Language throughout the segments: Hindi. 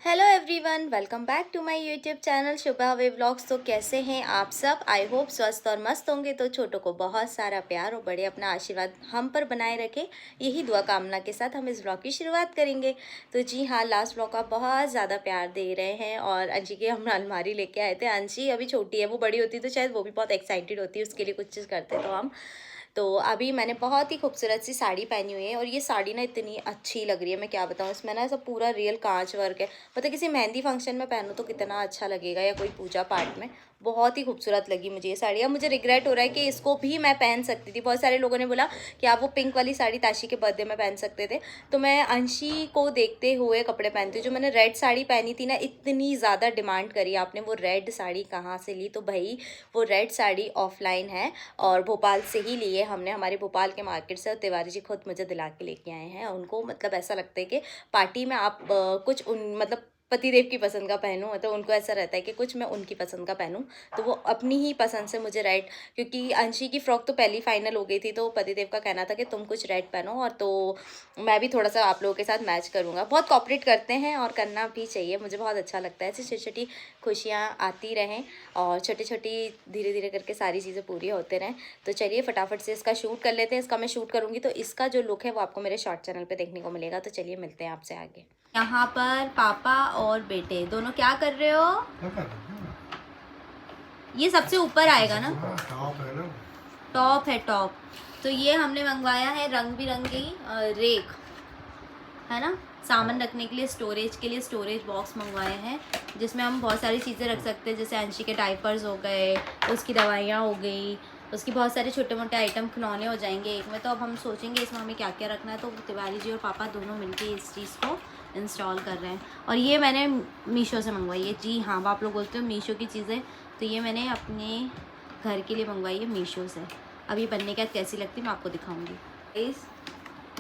Hello everyone, welcome back to my YouTube channel Shubha way vlogs. तो कैसे हैं आप सब? आई होप स्वस्थ और मस्त होंगे। तो छोटों को बहुत सारा प्यार और बड़े अपना आशीर्वाद हम पर बनाए रखें, यही दुआ कामना के साथ हम इस व्लॉग की शुरुआत करेंगे। तो जी हाँ, लास्ट व्लॉग का बहुत ज़्यादा प्यार दे रहे हैं और अंशी की हम अलमारी लेके आए थे। अंशी अभी छोटी है, वो बड़ी होती तो शायद वो भी बहुत एक्साइटेड होती है, उसके लिए कुछ चीज़ करते तो हम। तो अभी मैंने बहुत ही खूबसूरत सी साड़ी पहनी हुई है और ये साड़ी ना इतनी अच्छी लग रही है, मैं क्या बताऊँ। इसमें ना ऐसा पूरा रियल कांच वर्क है, मतलब किसी मेहंदी फंक्शन में पहनो तो कितना अच्छा लगेगा, या कोई पूजा पाठ में। बहुत ही खूबसूरत लगी मुझे ये साड़ी। अब मुझे रिग्रेट हो रहा है कि इसको भी मैं पहन सकती थी। बहुत सारे लोगों ने बोला कि आप वो पिंक वाली साड़ी ताशी के बर्थडे में पहन सकते थे, तो मैं अंशी को देखते हुए कपड़े पहनती हूँ। जो मैंने रेड साड़ी पहनी थी ना, इतनी ज़्यादा डिमांड करी आपने वो रेड साड़ी कहाँ से ली, तो भाई वो रेड साड़ी ऑफलाइन है और भोपाल से ही ली है हमने, हमारे भोपाल के मार्केट से। और तिवारी जी खुद मुझे दिला के लेके आए हैं। उनको मतलब ऐसा लगता है कि पार्टी में आप कुछ उन मतलब पतिदेव की पसंद का पहनूं, मतलब उनको ऐसा रहता है कि कुछ मैं उनकी पसंद का पहनूं। तो वो अपनी ही पसंद से मुझे रेड, क्योंकि अंशी की फ्रॉक तो पहली फाइनल हो गई थी, तो पतिदेव का कहना था कि तुम कुछ रेड पहनो, और तो मैं भी थोड़ा सा आप लोगों के साथ मैच करूँगा। बहुत कॉपरेट करते हैं और करना भी चाहिए, मुझे बहुत अच्छा लगता है। ऐसी छोटी छोटी खुशियाँ आती रहें और छोटी छोटी धीरे धीरे करके सारी चीज़ें पूरी होते रहें। तो चलिए फटाफट से इसका शूट कर लेते हैं। इसका मैं शूट करूँगी तो इसका जो लुक है वो आपको मेरे शॉर्ट चैनल पे देखने को मिलेगा। तो चलिए मिलते हैं आपसे आगे। यहाँ पर पापा और बेटे दोनों क्या कर रहे हो? ये सबसे ऊपर आएगा ना? टॉप है ना। टॉप है, टॉप। तो ये हमने मंगवाया है रंग बिरंगी रेक, है ना, सामान रखने के लिए, स्टोरेज के लिए स्टोरेज बॉक्स मंगवाए हैं, जिसमें हम बहुत सारी चीज़ें रख सकते हैं। जैसे अंशी के डाइपर्स हो गए, उसकी दवाइयाँ हो गई, उसकी बहुत सारे छोटे मोटे आइटम खिलौने हो जाएंगे एक में। तो अब हम सोचेंगे इसमें हमें क्या क्या रखना है। तो तिवारी जी और पापा दोनों मिलके इस चीज़ को इंस्टॉल कर रहे हैं। और ये मैंने मीशो से मंगवाई है। जी हाँ, आप लोग बोलते हो मीशो की चीज़ें, तो ये मैंने अपने घर के लिए मंगवाई है मीशो से। अब ये बनने के बाद कैसी लगती है मैं आपको दिखाऊँगी।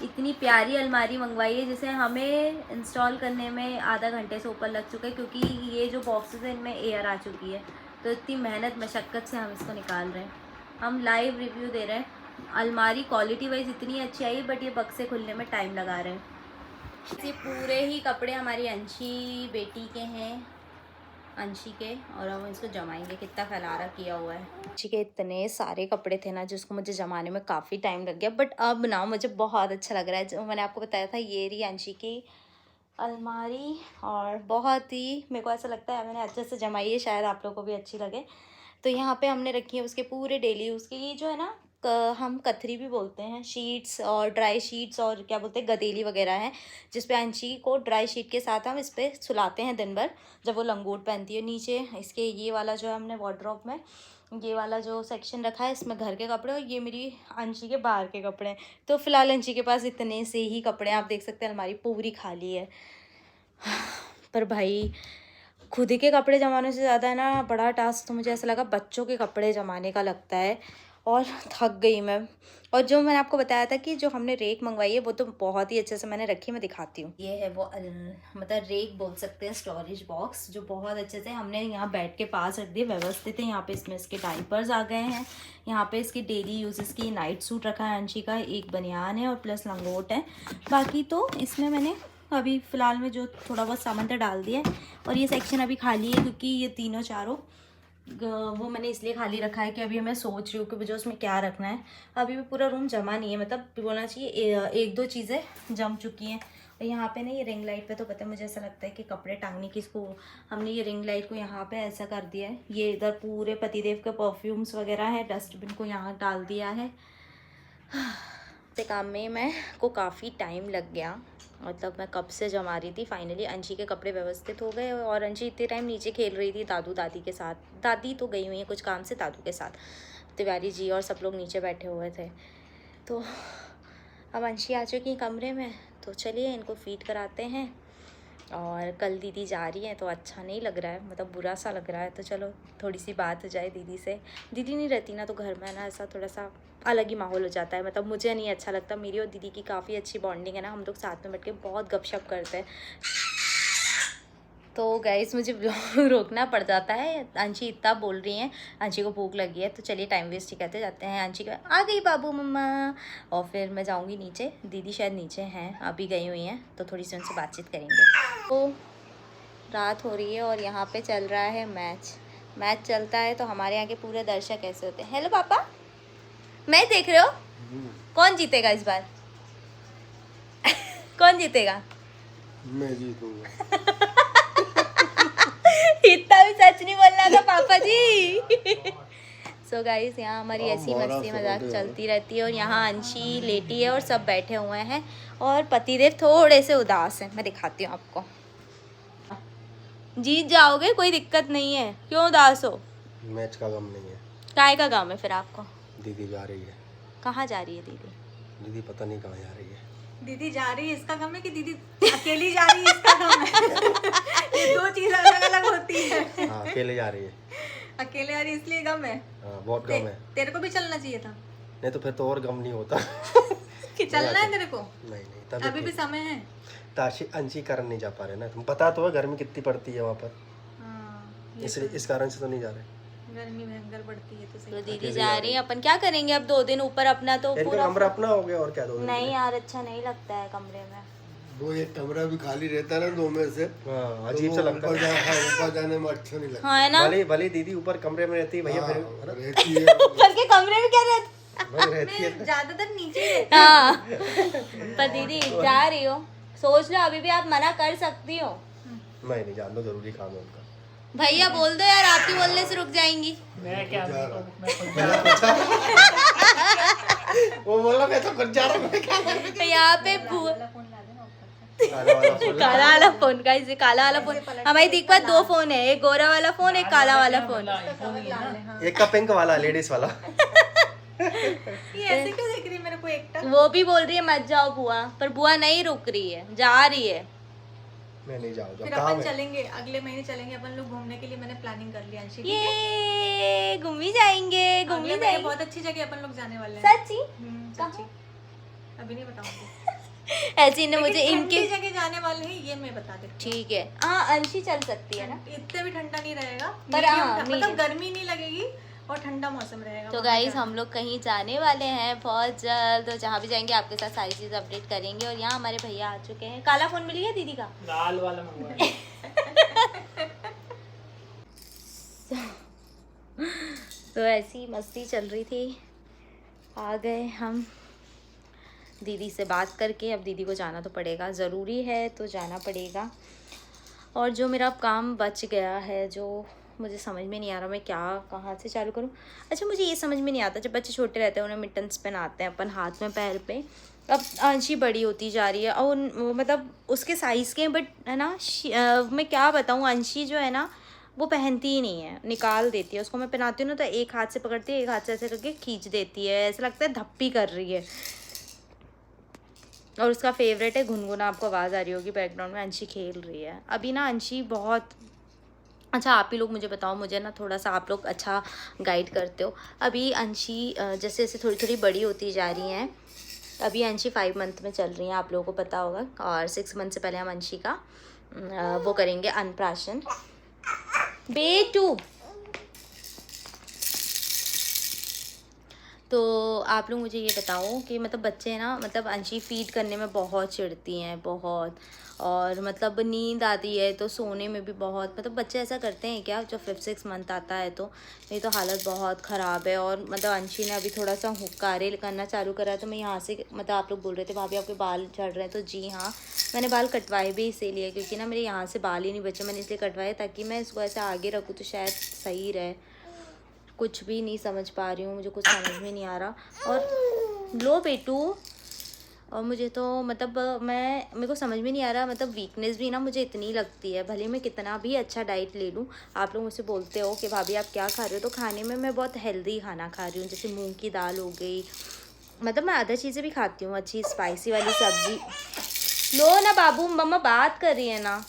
इतनी प्यारी अलमारी मंगवाई है जिसे हमें इंस्टॉल करने में आधा घंटे से ऊपर लग चुका है, क्योंकि ये जो बॉक्सेस हैं इनमें एयर आ चुकी है। तो इतनी मेहनत मशक्क़त से हम इसको निकाल रहे हैं। हम लाइव रिव्यू दे रहे हैं। अलमारी क्वालिटी वाइज इतनी अच्छी आई, बट ये बक्से खुलने में टाइम लगा रहे हैं। ये पूरे ही कपड़े हमारी अंशी बेटी के हैं, अंशी के, और हम इसको जमाएंगे। कितना फैलारा किया हुआ है। अंशी के इतने सारे कपड़े थे ना जिसको मुझे जमाने में काफ़ी टाइम लग गया, बट अब ना मुझे बहुत अच्छा लग रहा है। जो मैंने आपको बताया था, ये रही अंशी की अलमारी, और बहुत ही मेरे को ऐसा लगता है मैंने अच्छे से जमाई है, शायद आप लोगों को भी अच्छी लगे। तो यहाँ पे हमने रखी है उसके पूरे डेली यूज़ के, ये जो है ना हम कथरी भी बोलते हैं, शीट्स और ड्राई शीट्स और क्या बोलते हैं गदेली वगैरह हैं, जिस पे अंशी को ड्राई शीट के साथ हम इस पर सुलाते हैं दिन भर जब वो लंगोट पहनती है। नीचे इसके ये वाला जो है हमने वार्डरोब में ये वाला जो सेक्शन रखा है, इसमें घर के कपड़े, और ये मेरी अंशी के बाहर के कपड़े हैं। तो फिलहाल अंशी के पास इतने से ही कपड़े हैं, आप देख सकते हैं अलमारी पूरी खाली है। पर भाई खुद के कपड़े जमाने से ज़्यादा है ना बड़ा टास्क तो मुझे ऐसा लगा बच्चों के कपड़े जमाने का लगता है, और थक गई मैं। और जो मैंने आपको बताया था कि जो हमने रेक मंगवाई है वो तो बहुत ही अच्छे से मैंने रखी, मैं दिखाती हूँ। ये है वो मतलब रेक बोल सकते हैं, स्टोरेज बॉक्स, जो बहुत अच्छे से हमने यहाँ बेड के पास रख दिए, व्यवस्थित है। यहाँ पे इसमें इसके डाइपर्स आ गए हैं, यहाँ पे इसकी डेली यूजेस की नाइट सूट रखा है अंशी का, एक बनियान है और प्लस लंगोट है। बाकी तो इसमें मैंने अभी फ़िलहाल में जो थोड़ा बहुत सामान था डाल दिया है। और ये सेक्शन अभी खाली है क्योंकि ये तीनों चारों वो मैंने इसलिए खाली रखा है कि अभी मैं सोच रही हूँ कि मुझे उसमें क्या रखना है। अभी भी पूरा रूम जमा नहीं है, मतलब बोलना चाहिए एक दो चीज़ें जम चुकी हैं। और यहाँ पे ना ये रिंग लाइट पे, तो पता है मुझे ऐसा लगता है कि कपड़े टांगने की, इसको हमने ये रिंग लाइट को यहाँ पे ऐसा कर दिया है। ये इधर पूरे पतिदेव के परफ्यूम्स वगैरह है, डस्टबिन को यहाँ डाल दिया है। से काम में मैं को काफ़ी टाइम लग गया, मतलब मैं कब से जमा रही थी। फाइनली अंशी के कपड़े व्यवस्थित हो गए और अंशी इतने टाइम नीचे खेल रही थी दादू दादी के साथ। दादी तो गई हुई है कुछ काम से दादू के साथ, तिवारी जी और सब लोग नीचे बैठे हुए थे। तो अब अंशी आ चुकी कमरे में, तो चलिए इनको फीड कराते हैं। और कल दीदी जा रही है तो अच्छा नहीं लग रहा है, मतलब बुरा सा लग रहा है। तो चलो थोड़ी सी बात हो जाए दीदी से। दीदी नहीं रहती ना तो घर में ना ऐसा थोड़ा सा अलग ही माहौल हो जाता है, मतलब मुझे नहीं अच्छा लगता। मेरी और दीदी की काफ़ी अच्छी बॉन्डिंग है ना, हम लोग साथ में बैठ के बहुत गपशप करते हैं। तो गाइस मुझे रोकना पड़ जाता है, अंशी इतना बोल रही हैं, अंशी को भूख लगी है। तो चलिए टाइम वेस्ट ही करते जाते हैं। अंशी का आ गई बाबू मम्मा, और फिर मैं जाऊंगी नीचे। दीदी शायद नीचे हैं, अभी गई हुई हैं, तो थोड़ी सी उनसे बातचीत करेंगे। तो रात हो रही है और यहाँ पे चल रहा है मैच चलता है तो हमारे यहाँ के पूरे दर्शक ऐसे होते हैं। हेलो पापा, मैच देख रहे हो? कौन जीतेगा इस बार? कौन जीतेगा? मैं जीतूंगा। इतना भी सच नहीं बोलना था पापा जी। सो गाइस, यहाँ हमारी ऐसी मस्ती मजाक चलती रहती है और यहाँ अंशी लेटी है और सब बैठे हुए हैं और पतिदेव थोड़े से उदास हैं। मैं दिखाती हूँ आपको। जीत जाओगे, कोई दिक्कत नहीं है, क्यों उदास हो? मैच का गम नहीं है। काय का काम है फिर आपको? दीदी जा रही है। कहाँ जा रही है दीदी? दीदी पता नहीं कहाँ जा रही है। दीदी जा रही है इसका गम है कि दीदी अकेली जा रही है इसका गम है? ये दो चीज अलग अलग होती है। हाँ, अकेले जा रही है। अकेले आ रही है इसलिए गम है। हाँ, बहुत गम है। तेरे को भी चलना चाहिए था। नहीं तो फिर तो और गम नहीं होता। कि चलना है तेरे को? नहीं तभी अभी भी समय है। ताशी अंशी कारण नहीं जा पा रहे ना। तुम पता तो है गर्मी कितनी पड़ती है वहाँ पर। हाँ, इसलिए इस कारण से तो नहीं जा रहे। गर्मी भयंकर बढ़ती है तो तो सही। दीदी जा रही है, अपन क्या करेंगे अब 2 दिन ऊपर अपना तो इनका पूरा। कमरा अपना हो गया और क्या दो दिन नहीं यार, अच्छा नहीं लगता है कमरे में। वो एक कमरा भी खाली रहता है ना 2 में से। हाँ, अजीब सा लगता है। ऊपर जाने में अच्छा नहीं लगता। हाँ है ना। भले दीदी ऊपर कमरे में रहती है भैया, फिर हाँ, रहती है। ऊपर के कमरे में क्या रहता? वही रहती है। मैं ज्यादातर नीचे ही रहती हाँ, पर दीदी जा रही हो, सोच लो, अभी भी आप मना कर सकती हो। नहीं जान दो, जरूरी काम है उनका। भैया बोल दो यार, आपकी बोलने से रुक जाएंगी। वो बोला मैं तो कुछ जा रहा हूँ। तो यहाँ पे फोन ला देना काला वाला फोन का, इसे काला वाला फोन। हमारी दीदी के पास 2 फोन है, एक गोरा वाला फोन, एक काला वाला फोन। एक का पिंक वाला, लेडीज वाला। ये ऐसे क्यों देख रही है मेरे को एकटा? वो भी बोल रही है मत जाओ बुआ, पर बुआ नहीं रुक रही है, जा रही है। मैं नहीं जाऊँ, फिर काम अपन है। चलेंगे अगले महीने, चलेंगे अपन लोग घूमने के लिए। मैंने प्लानिंग कर लिया अंशी। ये घूम ही जाएंगे, घूम अगले ही महीने जाएंगे। बहुत अच्छी जगह अपन लोग जाने वाले हैं। सच्ची? सच्ची अभी नहीं बताऊंगी। ऐसी ने मुझे लेकिन इनके। ठंडी जगह जाने वाले हैं ये मैं बता देती हूँ। ठीक है, हाँ अंशी चल सकती है ना। इतने भी ठंडा नहीं रहेगा, पर medium हाँ, मतलब medium। गर्मी नहीं लगेगी और ठंडा मौसम रहेगा। तो वहाँ गाइज पे हम लोग कहीं जाने वाले हैं बहुत जल्द, तो जहाँ भी जाएंगे आपके साथ सारी चीज़ अपडेट करेंगे। और यहाँ हमारे भैया आ चुके हैं। काला फोन मिल गया दीदी का? लाल वाला मंगवाया। तो ऐसी मस्ती चल रही थी, आ गए हम दीदी से बात करके। अब दीदी को जाना तो पड़ेगा, ज़रूरी है तो जाना पड़ेगा। और जो मेरा काम बच गया है, जो मुझे समझ में नहीं आ रहा मैं क्या कहाँ से चालू करूँ। अच्छा, मुझे ये समझ में नहीं आता, जब बच्चे छोटे रहते हैं उन्हें मिटन्स पहनाते हैं अपन हाथ में पैर पे। अब अंशी बड़ी होती जा रही है और मतलब उसके साइज़ के, बट है ना मैं क्या बताऊँ, अंशी जो है ना वो पहनती ही नहीं है, निकाल देती है। उसको मैं पहनाती हूँ ना तो एक हाथ से पकड़ती है, एक हाथ से ऐसे करके खींच देती है, ऐसा लगता है धप्पी कर रही है। और उसका फेवरेट है गुनगुना। आपको आवाज़ आ रही होगी बैकग्राउंड में, अंशी खेल रही है अभी ना। अंशी बहुत अच्छा, आप ही लोग मुझे बताओ, मुझे ना थोड़ा सा आप लोग अच्छा गाइड करते हो। अभी अंशी जैसे जैसे थोड़ी थोड़ी बड़ी होती जा रही हैं। अभी अंशी 5 मंथ में चल रही हैं, आप लोगों को पता होगा। और 6 मंथ से पहले हम अंशी का वो करेंगे अन्नप्राशन। बेटू तो आप लोग मुझे ये बताओ कि मतलब बच्चे हैं ना, मतलब अंशी फीड करने में बहुत चिढ़ती हैं, बहुत। और मतलब नींद आती है तो सोने में भी बहुत, मतलब बच्चे ऐसा करते हैं क्या जो 5-6 मंथ आता है तो। मेरी तो हालत बहुत ख़राब है। और मतलब अंशी ने अभी थोड़ा सा हुक्कारे करना चालू करा है, तो मैं यहाँ से मतलब आप लोग बोल रहे थे भाभी आपके बाल झड़ रहे हैं, तो जी हाँ, मैंने बाल कटवाए भी इसीलिए, क्योंकि ना मेरे यहाँ से बाल ही नहीं बचे। मैंने इसलिए कटवाए ताकि मैं इसको ऐसे आगे रखूँ तो शायद सही रहे। कुछ भी नहीं समझ पा रही हूँ, मुझे कुछ समझ में नहीं आ रहा। और लो बेटू, और मुझे तो मतलब मेरे को समझ में नहीं आ रहा, मतलब वीकनेस भी ना मुझे इतनी लगती है। भले मैं कितना भी अच्छा डाइट ले लूँ, आप लोग मुझसे बोलते हो कि भाभी आप क्या खा रहे हो, तो खाने में मैं बहुत हेल्दी खाना खा रही हूँ। जैसे मूंग की दाल हो गई, मतलब मैं अदर चीज़ें भी खाती हूँ, अच्छी स्पाइसी वाली सब्ज़ी। लो ना बाबू, मम्मा बात कर रही है ना।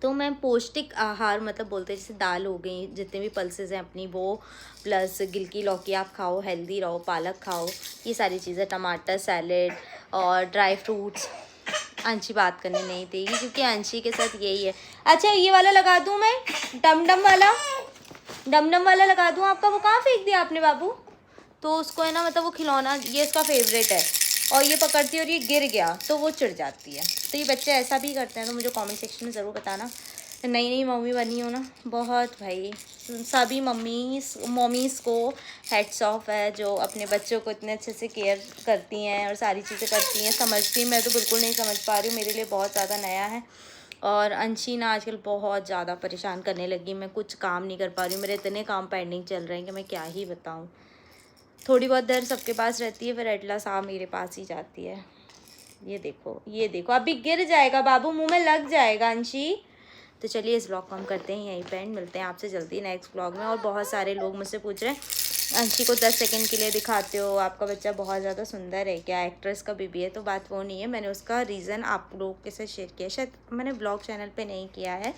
तो मैं पौष्टिक आहार मतलब बोलते हैं, जैसे दाल हो गई, जितने भी पल्सेस हैं अपनी वो, प्लस गिलकी लौकी आप खाओ, हेल्दी रहो, पालक खाओ, ये सारी चीज़ें, टमाटर सैलेड और ड्राई फ्रूट्स। अंशी बात करने नहीं देगी क्योंकि अंशी के साथ यही है। अच्छा ये वाला लगा दूँ मैं, डमडम वाला लगा दूँ आपका? वो कहाँ फेंक दिया आपने बाबू? तो उसको है ना, मतलब वो खिलौना ये इसका फेवरेट है, और ये पकड़ती है और ये गिर गया तो वो चिढ़ जाती है। तो ये बच्चे ऐसा भी करते हैं, तो मुझे कमेंट सेक्शन में ज़रूर बताना नई नई मम्मी बनी हो ना, बहुत भाई सभी मम्मीज़ को हेड्स ऑफ है जो अपने बच्चों को इतने अच्छे से केयर करती हैं और सारी चीज़ें करती हैं, समझती हैं। मैं तो बिल्कुल नहीं समझ पा रही हूँ, मेरे लिए बहुत ज़्यादा नया है। और अंशी ना आजकल बहुत ज़्यादा परेशान करने लगी, मैं कुछ काम नहीं कर पा रही हूँ, मेरे इतने काम पेंडिंग चल रहे हैं कि मैं क्या ही बताऊँ। थोड़ी बहुत देर सबके पास रहती है, फिर एटलास मेरे पास ही जाती है। ये देखो अभी गिर जाएगा बाबू, मुंह में लग जाएगा अंशी। तो चलिए इस ब्लॉग को हम करते हैं यहीं पे एंड, मिलते हैं आपसे जल्दी नेक्स्ट ब्लॉग में। और बहुत सारे लोग मुझसे पूछ रहे हैं अंशी को 10 सेकंड के लिए दिखाते हो, आपका बच्चा बहुत ज़्यादा सुंदर है क्या, एक्ट्रेस का बेबी है? तो बात वो नहीं है, मैंने उसका रीज़न आप लोगों के साथ शेयर किया, शायद मैंने ब्लॉग चैनल पे नहीं किया है,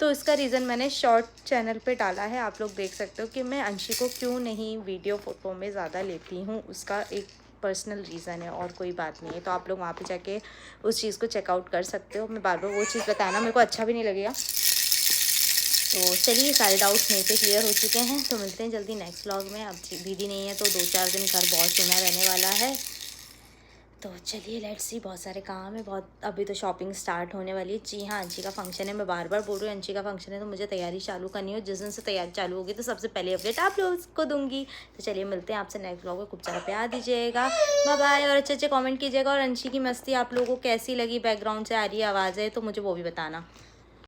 तो इसका रीज़न मैंने शॉर्ट चैनल पे डाला है। आप लोग देख सकते हो कि मैं अंशी को क्यों नहीं वीडियो फ़ोटो में ज़्यादा लेती हूँ, उसका एक पर्सनल रीज़न है और कोई बात नहीं है। तो आप लोग वहाँ पे जाके उस चीज़ को चेकआउट कर सकते हो। मैं बार बार वो चीज़ बताना मेरे को अच्छा भी नहीं लगेगा। तो चलिए सारे डाउट्स यहीं पे क्लियर हो चुके हैं। तो मिलते हैं जल्दी नेक्स्ट व्लॉग में। अब दीदी नहीं है तो 2-4 दिन घर बहुत सुना रहने वाला है। तो चलिए लेट्स सी, बहुत सारे काम है, बहुत अभी तो शॉपिंग स्टार्ट होने वाली है। जी हाँ, अंशी का फंक्शन है, मैं बार बार बोल रही हूँ अंशी का फंक्शन है तो मुझे तैयारी चालू करनी हो। जिस दिन से तैयारी चालू होगी तो सबसे पहले अपडेट आप लोगों को दूंगी। तो चलिए मिलते हैं आपसे नेक्स्ट व्लॉग में, खूब सारा प्यार दीजिएगा, बाय बाय। और अच्छे अच्छे कमेंट कीजिएगा। और अंशी की मस्ती आप लोगों को कैसी लगी, बैकग्राउंड से आ रही आवाज़ है तो मुझे वो भी बताना।